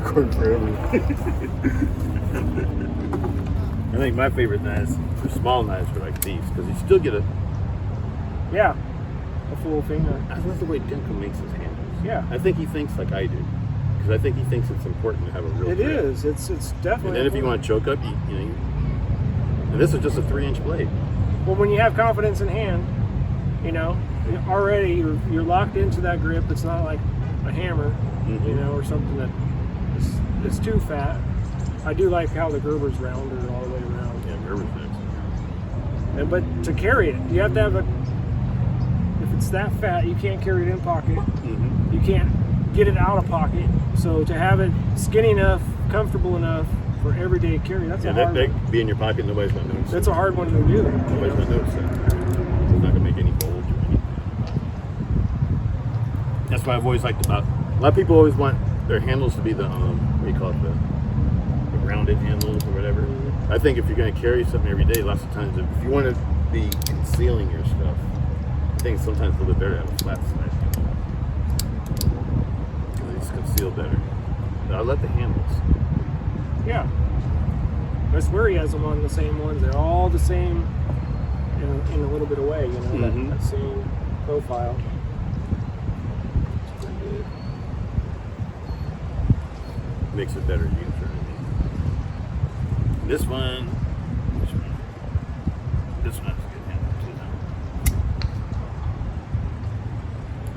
recording forever. I think my favorite knives are small knives for like these, because you still get a full finger. I love the way Denko makes his handles. Yeah. I think he thinks like I do, because I think he thinks it's important to have a real It grip. is. It's definitely. And then if you want to choke up, and this is just a 3-inch blade. Well, when you have confidence in hand, already you're locked into that grip. It's not like a hammer, or something that is too fat. I do like how the Gerber's rounder all the way around. Yeah, Gerber's nice. But to carry it, you have to have if it's that fat, you can't carry it in pocket. Mm-hmm. You can't get it out of pocket. So to have it skinny enough, comfortable enough for everyday carry, that's a hard one. That be in your pocket, nobody's going to notice. That's a hard one to do. Nobody's going to notice that. It's not going to make any bulge or anything. That's why I've always liked about. A lot of people always want their handles to be the what do you call it, the rounded handles or whatever. I think if you're going to carry something every day, lots of times if you want to be concealing your stuff, I think sometimes it's a little bit better to have a flat side handle. Because they conceal better. But I love the handles. Yeah. That's where he has them on the same ones. They're all the same in a little bit of way, that same profile. It's pretty good. Makes it better user. This one's a good handle too.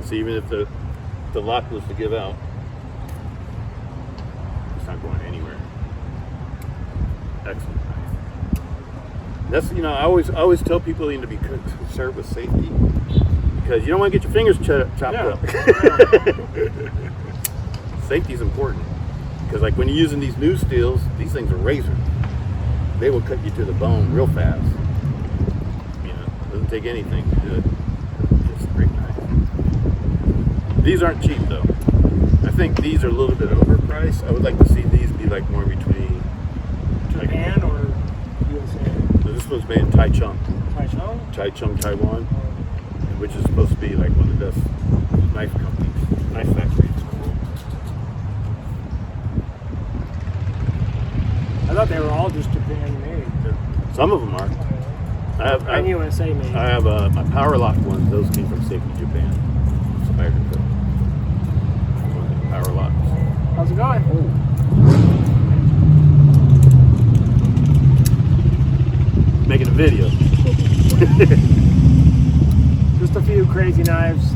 So even if the lock was to give out, it's not going anywhere. Excellent. That's I always tell people they need to be concerned with safety, because you don't want to get your fingers chopped up. Safety is important, because like when you're using these new steels, these things are razor. They will cut you to the bone real fast. It doesn't take anything to do it. It's a great knife. These aren't cheap though. I think these are a little bit overpriced. I would like to see these be like more between Japan or USA? This one's made in Taichung, Taiwan, which is supposed to be like one of the best knife companies, knife factories in the world. I thought they were all just Japan made. Some of them are. And USA made. I have my Power Lock ones. Those came from Safety Japan. Spyderco. Power Locks. How's it going? Making a video. Just a few crazy knives.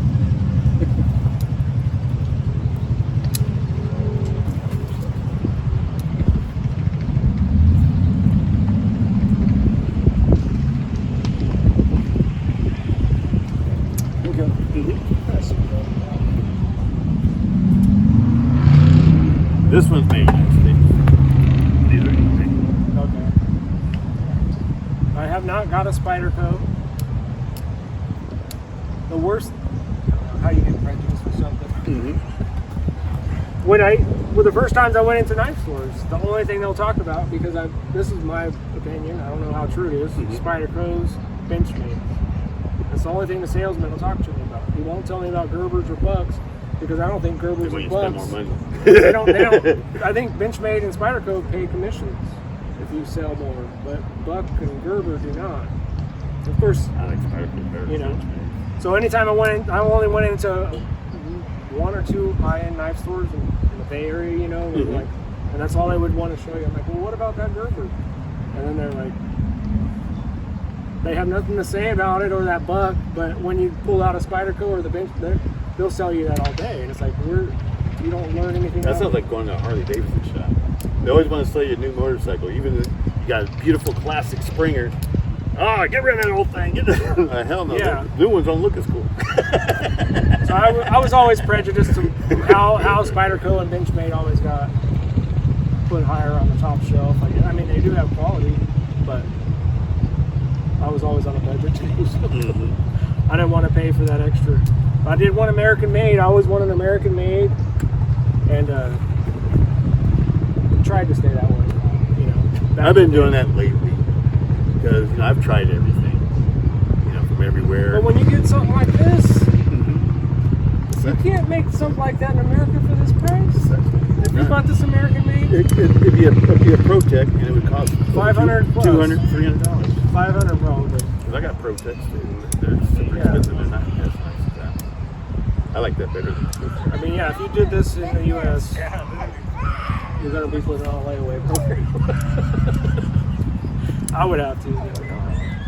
This one's made in the United States. These are easy. Okay. I have not got a Spyderco. The worst. How you get prejudiced for something? When the first times I went into knife stores, the only thing they'll talk about, because this is my opinion, I don't know how true it is, Spydercos, Benchmade. That's the only thing the salesman will talk to me about. He won't tell me about Gerbers or Bucks, because I don't think Gerbers or Spend Bucks. more money. They don't. I think Benchmade and Spyderco pay commissions if you sell more, but Buck and Gerber do not. Of course, I like Spyderco better. So anytime I only went into one or two high-end knife stores in the Bay Area, and that's all they would want to show you. I'm like, well, what about that Gerber? And then they're like, they have nothing to say about it or that Buck, but when you pull out a Spyderco or the Bench, they'll sell you that all day, and it's like you don't learn anything. That sounds like going to a Harley Davidson shop. They always want to sell you a new motorcycle, even if you got a beautiful classic Springer. Oh, get rid of that old thing. Hell no. Yeah. The new ones don't look as cool. So I was always prejudiced to how Spyderco and Benchmade always got put higher on the top shelf. I mean, they do have quality, but I was always on a budget too. So I didn't want to pay for that extra. If I did want American made, I always wanted American made, and tried to stay that way. I've been doing that lately because I've tried everything, from everywhere. But when you get something like this, you can't make something like that in America for this price. If you bought this American made? It'd be a ProTech, and it would cost $500 plus. $200, $300. $500 probably. Because I got ProTechs too. They're super expensive. They're not as nice as that. I like that better than I mean, yeah, if you did this in the U.S., you're gonna be putting on a layaway program. I would have to. You know.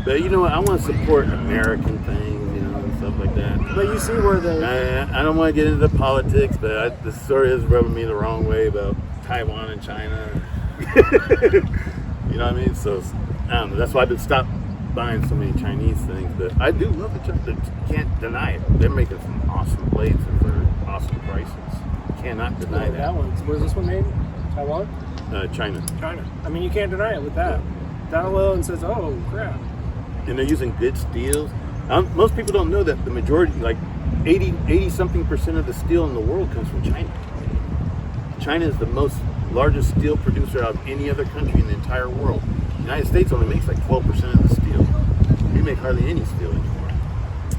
But you know what? I want to support American things, you know, and stuff like that. But you see where the I don't want to get into the politics, but the story is rubbing me the wrong way about Taiwan and China. You know what I mean? So I don't know. That's why I've been stopped buying so many Chinese things. But I do love the Chinese. You can't deny it. They're making some awesome blades for awesome prices. You cannot deny that one. Where's this one made? Taiwan? China. China. I mean, you can't deny it with that. That alone says, oh crap. And they're using good steels. Most people don't know that the majority, like 80 something percent of the steel in the world comes from China. China is the largest steel producer out of any other country in the entire world. The United States only makes like 12% of the steel. We make hardly any steel anymore.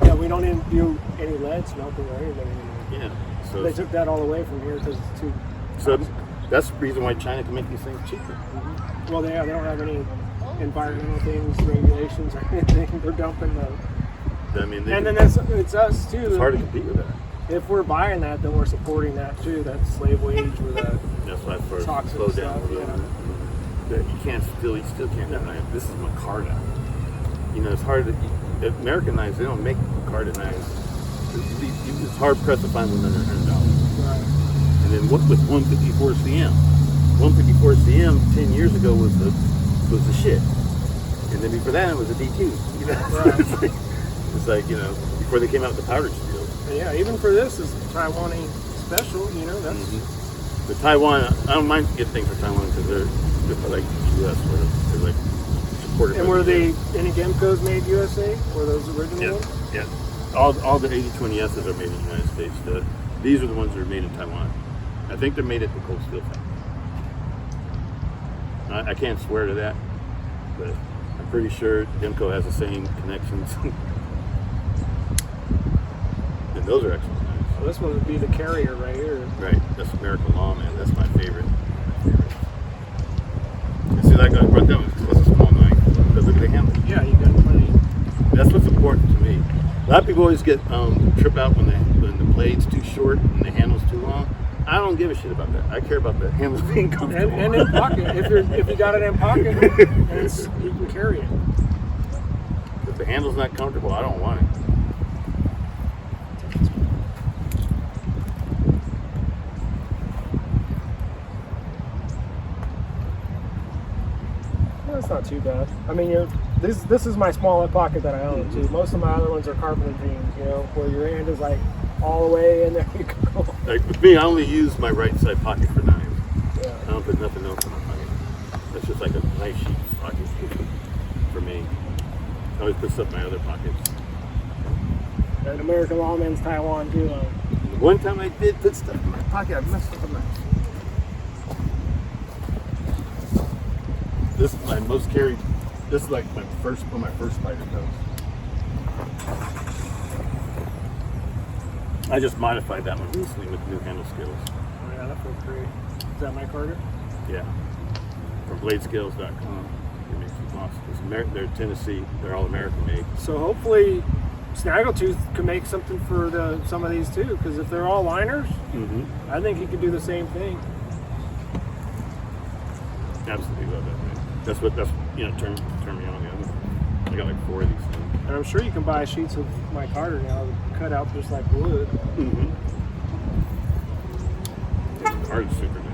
Yeah, we don't even do any lead smelting or anything anymore. Yeah. So they took that all away from here because it's too. So that's the reason why China can make these things cheaper. Mm-hmm. Well, they don't have any environmental things, regulations, or anything. They're dumping the. I mean, and then it's us too. It's hard to compete with that. If we're buying that, then we're supporting that too. That slave wage or that. That's why for toxic slow down. Stuff, yeah. That you still can't deny it. This is Micarta. You know, it's hard to American knives. They don't make Micarta knives. It's hard pressed to find one under $100. Right. And then what with 154 CM? 154 CM 10 years ago was the shit. And then before that it was a D2. You know? Right. It's like, you know, before they came out with the powdered steel. And yeah, even for this is Taiwanese special, you know, that's The Taiwan, I don't mind getting things for Taiwan because they're like the US where they're like supported. And were any Gemcos made USA? Were those original ones? Yeah. All the 8020S's are made in the United States. These are the ones that are made in Taiwan. I think they're made at the Cold Steel Factory. I can't swear to that, but I'm pretty sure Gemco has the same connections. And those are excellent knives. So this one would be the carrier right here. Right, that's American Lawman. That's my favorite. You see, like I brought that one because it's a small knife. Because look at the handle. Yeah, you got plenty. That's what's important to me. A lot of people always get trip out when the blade's too short and the handle's too long. I don't give a shit about that. I care about the handle being comfortable. And in pocket. If you got it in pocket, and you can carry it. If the handle's not comfortable, I don't want it. That's not too bad. I mean, this is my smallest pocket that I own too. Most of my other ones are Carpenter Dreams, you know, where your hand is like all the way in there. You go. Like with me, I only use my right side pocket for knives. Yeah. I don't put nothing else in my pocket. That's just like a knife sheet pocket for me. I always put stuff in my other pockets. And American Lawman's Taiwan too. One time I did put stuff in my pocket, I messed up the knife. This is my most carried. This is like my first spider nose. I just modified that one recently with new handle skills. Oh yeah, that feels great. Is that Mike Carter? Yeah. From bladeskills.com. They make some awesome. They're Tennessee. They're all American made. So hopefully Snaggletooth can make something for some of these too, because if they're all liners, I think he could do the same thing. Absolutely love that thing. That's turn me on. I got like 4 of these things. And I'm sure you can buy sheets of Mike Carter now cut out just like wood. Carter's super nice.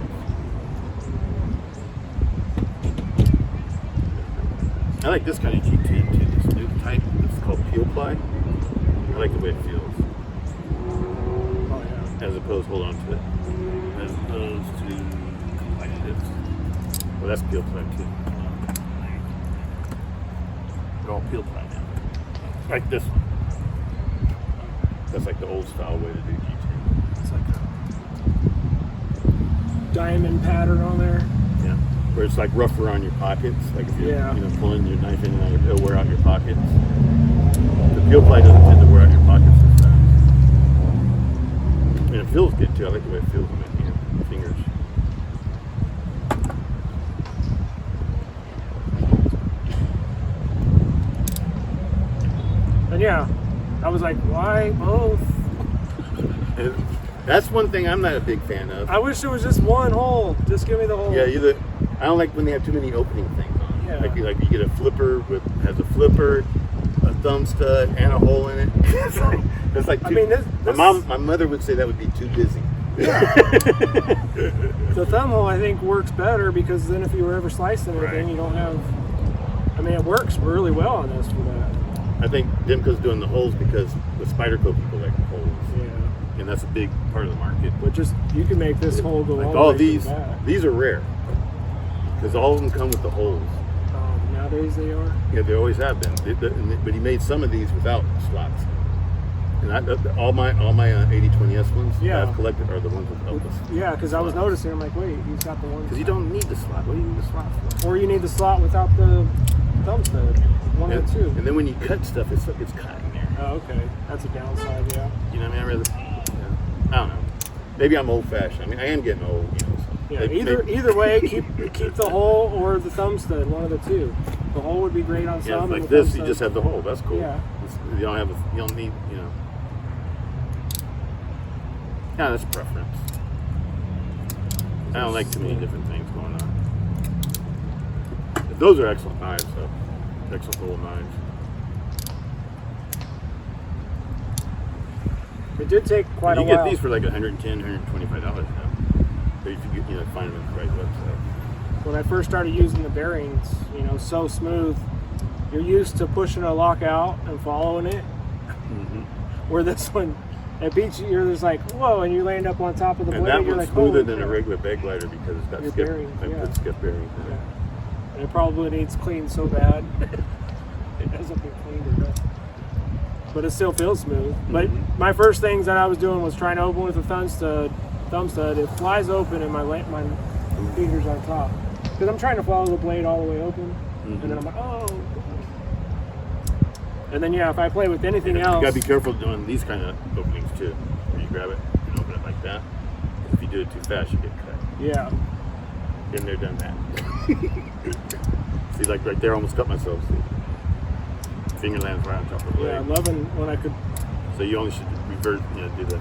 I like this kind of GT too. This new type. It's called Peel Ply. I like the way it feels. Oh yeah. As opposed, hold on to it. As opposed to like this. Well, that's Peel Ply too. They're all Peel Ply now. Like this one. That's like the old style way to do GT. It's like a diamond pattern on there. Yeah. Where it's like rough around your pockets. Like if you're pulling your knife in and out, it'll wear out your pockets. The Peel Ply doesn't tend to wear out your pockets as fast. And it feels good too. I like the way it feels on my fingers. Yeah. I was like, why both? And that's one thing I'm not a big fan of. I wish it was just one hole. Just give me the hole. Yeah, I don't like when they have too many opening things on. Yeah. Like you get a flipper has a flipper, a thumb stud, and a hole in it. it's like too, I mean, my mother would say that would be too busy. Yeah. The thumb hole, I think, works better because then if you were ever slicing anything, Right. you don't have. I mean, it works really well on this for that. I think Demco's doing the holes because the Spyderco people like the holes, Yeah. and that's a big part of the market. But just you can make this hole go Like all all the way these, to the back. these are rare because all of them come with the holes. Nowadays they are. Yeah, they always have been. But he made some of these without slots. And all my 8020S ones Yeah. I've collected are the ones without the Yeah, because I was noticing, I'm like, wait, he's got the one. Because you don't need the slot. What do you need the slot for? Or you need the slot without the thumb stud. One or two. And then when you cut stuff, it's cut in there. Oh, okay. That's a downside, yeah. You know what I mean? I don't know. Maybe I'm old fashioned. I mean, I am getting old. You know. So Yeah. Either way, keep the hole or the thumb stud. One of the two. The hole would be great on Yeah, some. like and the this, thumb you stud- just have the hole. That's cool. Yeah. You don't need. Yeah, that's preference. I don't like too many different things going on. But those are excellent knives, though. Excellent little knives. It did take quite a You while. get these for like $110, $125 now. But if you find them at the right website. When I first started using the bearings, so smooth, you're used to pushing a lock out and following it. Mm-hmm. Where this one, it beats you. You're just like, whoa, and you land up on top of the And blade. that You're one's like, smoother holy than a crap. regular bag glider because it's got Your skip. bearings, I yeah. put skip bearings in it. Yeah. And it probably needs cleaned so bad. It doesn't get cleaned enough. But it still feels smooth. But my first things that I was doing was trying to open with a thumb stud. It flies open and my fingers on top. Because I'm trying to follow the blade all the way open. And then I'm like, oh. And then, if I play with anything else. You gotta be careful doing these kind of openings too. Where you grab it and open it like that. If you do it too fast, you get cut. Yeah. Been there, done that. See, like right there, I almost cut myself. See? Finger lands right on top of the blade. Yeah, I'm loving when I could. So you only should revert, do the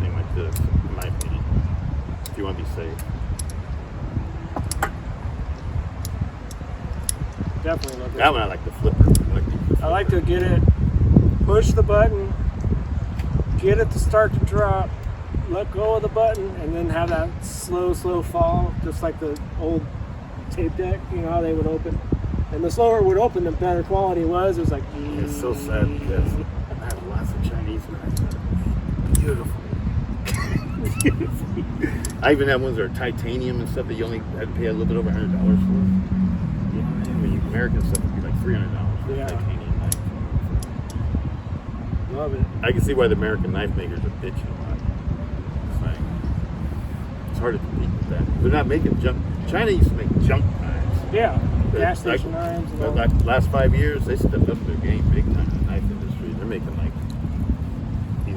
thing like this, in my opinion, if you want to be safe. Definitely love That one I like the flipper. I like to get it, push the button, get it to start to drop, let go of the button, and then have that slow fall, just like the old tape deck, how they would open. And the slower it would open, the better quality it was. It was like... It's so sad because I have lots of Chinese knives that are beautiful. I even have ones that are titanium and stuff that you only had to pay a little bit over $100 for. American stuff would be like $300 for a titanium knife. Love it. I can see why the American knife makers are bitching a lot. It's hard to compete with that. They're not making junk. China used to make junk knives. Yeah. But Gas station knives. And all. Like last 5 years, they stepped up their game big time in the knife industry. They're making like, you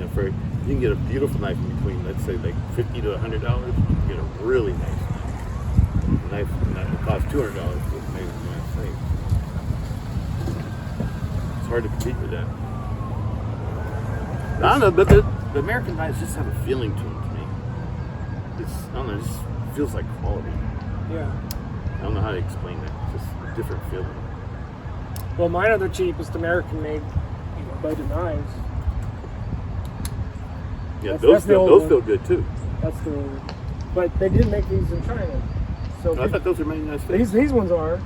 can get a beautiful knife in between, let's say like $50 to $100. You can get a really nice knife. A knife that costs $200 was made in the United States. It's hard to compete with that. I don't know, but the American knives just have a feeling to them to me. I don't know, it just feels like quality. Yeah. I don't know how to explain that. It's just a different feeling. Well, mine are the cheapest American-made budget knives. Yeah, That's the old those one. feel good too. But they did make these in China. So I thought those were made in the United States. these ones are.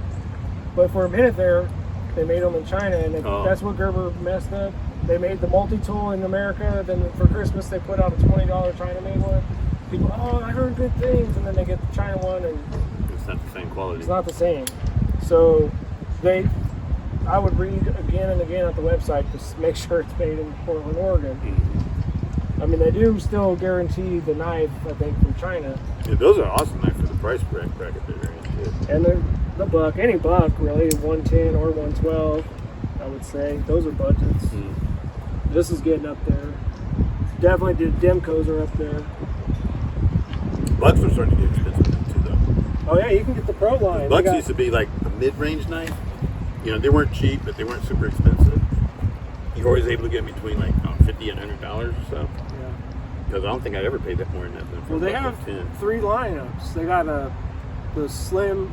But for a minute there, they made them in China, and Oh. that's what Gerber messed up. They made the multi-tool in America, then for Christmas they put out a $20 China-made one. People, I heard good things, and then they get the China one, and It's not the same quality. it's not the same. So I would read again and again at the website to make sure it's made in Portland, Oregon. Mhm. I mean, they do still guarantee the knife, I think, from China. Yeah, those are awesome knives for the price bracket they're in. Too. And the buck, any buck really, 110 or 112, I would say. Those are budgets. Mm. This is getting up there. Definitely the Demcos are up there. Bucks are starting to get expensive now, too, though. Oh yeah, you can get the Pro line. Bucks used to be like a mid-range knife. They weren't cheap, but they weren't super expensive. You Corey's able to get between like $50 and $100 or so. Yeah. Because I don't think I'd ever paid that more than that. Well, they have 10. 3 lineups. They got the slim,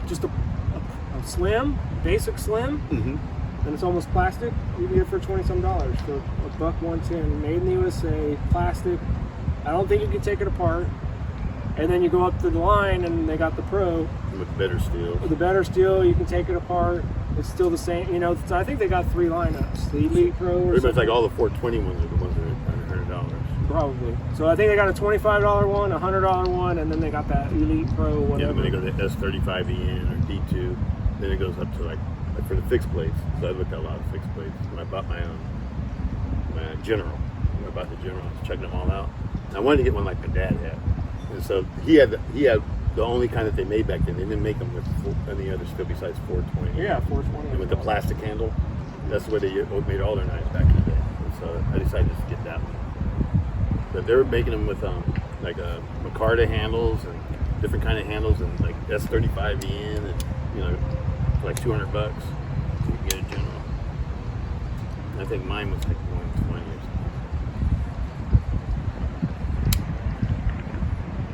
just a slim, basic slim, Mm-hmm. and it's almost plastic. You can get it for $20-some for $110, made in the USA, plastic. I don't think you can take it apart. And then you go up to the line, and they got the Pro. With better steel. The better steel, you can take it apart. It's still the same, you know. So I think they got 3 lineups. The Elite Pro, or Pretty much something. like all the 420 ones are the ones that are $100. Probably. So I think they got a $25 one, a $100 one, and then they got that Elite Pro, Yeah, whatever. then they go to S35EN or D2. Then it goes up to like for the fixed plates. So I looked at a lot of fixed plates when I bought my General. When I bought the General, I was checking them all out. And I wanted to get one like my dad had. And so he had the only kind that they made back then. They didn't make them with any other steel besides 420. Yeah, 420. And with the plastic handle, that's the way they made all their knives back in the day. And so I decided to get that one. But they were making them with like Micarta handles and different kind of handles and like S35EN and for like $200 so you can get a General. And I think mine was like 120 or something.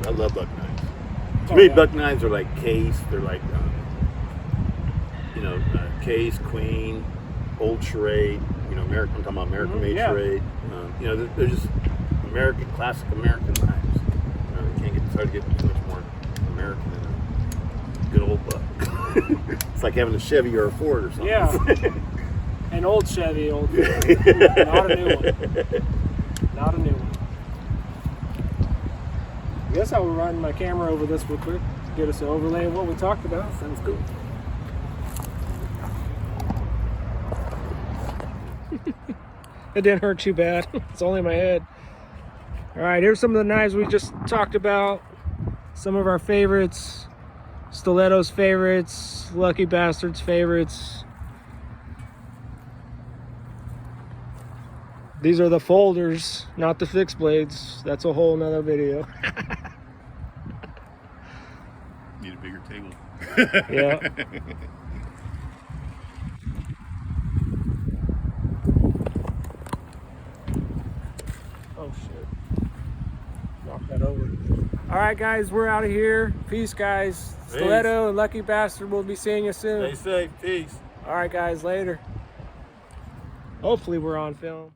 I love buck knives. To me, buck knives are like Case. They're like Case, Queen, Old Charade. American. I'm talking about American-made Charade. They're just American, classic American knives. It's hard to get too much more American than a good old buck. It's like having a Chevy or a Ford or something. Yeah. An old Chevy, not a new one. Not a new one. I guess I will run my camera over this real quick, get us an overlay of what we talked about. Sounds cool. It didn't hurt too bad. It's only my head. All right, here's some of the knives we just talked about. Some of our favorites. Stiletto's favorites. Lucky Bastard's favorites. These are the folders, not the fixed blades. That's a whole nother video. Need a bigger table. Yeah. Oh shit. Knock that over. All right, guys, we're out of here. Peace, guys. Stiletto and Lucky Bastard, we'll be seeing you soon. Stay safe. Peace. All right, guys, later. Hopefully we're on film.